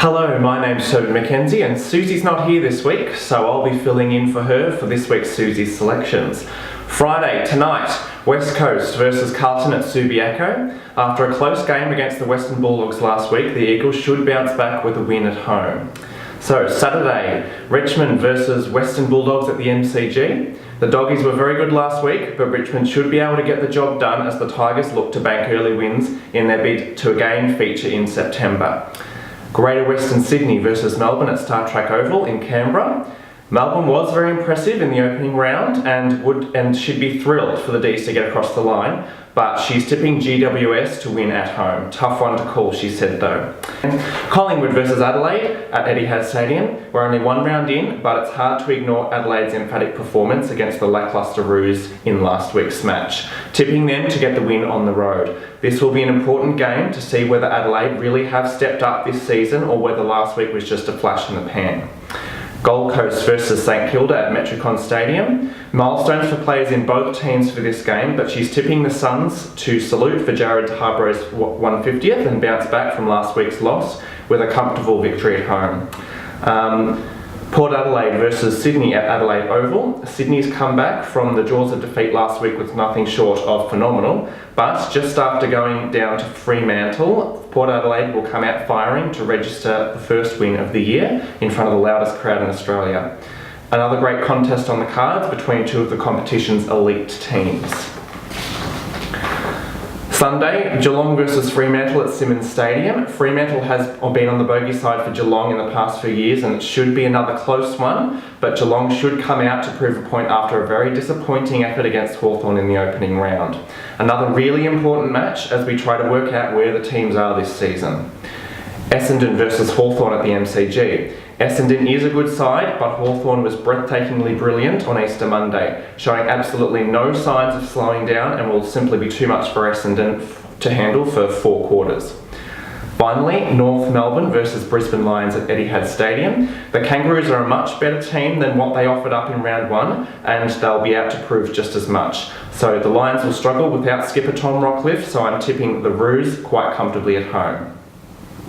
Hello, my name's Toby Mackenzie and Susie's not here this week, so I'll be filling in for her for this week's Susie's selections. Friday, tonight, West Coast versus Carlton at Subiaco. After a close game against the Western Bulldogs last week, the Eagles should bounce back with a win at home. So, Saturday, Richmond versus Western Bulldogs at the MCG. The Doggies were very good last week, but Richmond should be able to get the job done as the Tigers look to bank early wins in their bid to again feature in September. Greater Western Sydney versus Melbourne at Star Track Oval in Canberra. Melbourne was very impressive in the opening round and should be thrilled for the D's to get across the line, but she's tipping GWS to win at home. Tough one to call, she said though. Collingwood versus Adelaide at Etihad Stadium. We're only one round in, but it's hard to ignore Adelaide's emphatic performance against the lacklustre Roos in last week's match, tipping them to get the win on the road. This will be an important game to see whether Adelaide really have stepped up this season or whether last week was just a flash in the pan. Gold Coast versus St Kilda at Metricon Stadium. Milestones for players in both teams for this game, but she's tipping the Suns to salute for Jared Harborough's 150th and bounce back from last week's loss with a comfortable victory at home. Port Adelaide versus Sydney at Adelaide Oval. Sydney's comeback from the jaws of defeat last week was nothing short of phenomenal, but just after going down to Fremantle, Port Adelaide will come out firing to register the first win of the year in front of the loudest crowd in Australia. Another great contest on the cards between two of the competition's elite teams. Sunday, Geelong versus Fremantle at Simonds Stadium. Fremantle has been on the bogey side for Geelong in the past few years and it should be another close one, but Geelong should come out to prove a point after a very disappointing effort against Hawthorn in the opening round. Another really important match as we try to work out where the teams are this season. Essendon versus Hawthorn at the MCG. Essendon is a good side, but Hawthorn was breathtakingly brilliant on Easter Monday, showing absolutely no signs of slowing down and will simply be too much for Essendon to handle for 4 quarters. Finally, North Melbourne versus Brisbane Lions at Etihad Stadium. The Kangaroos are a much better team than what they offered up in round 1, and they'll be out to prove just as much. So the Lions will struggle without skipper Tom Rockcliffe, so I'm tipping the Roos quite comfortably at home.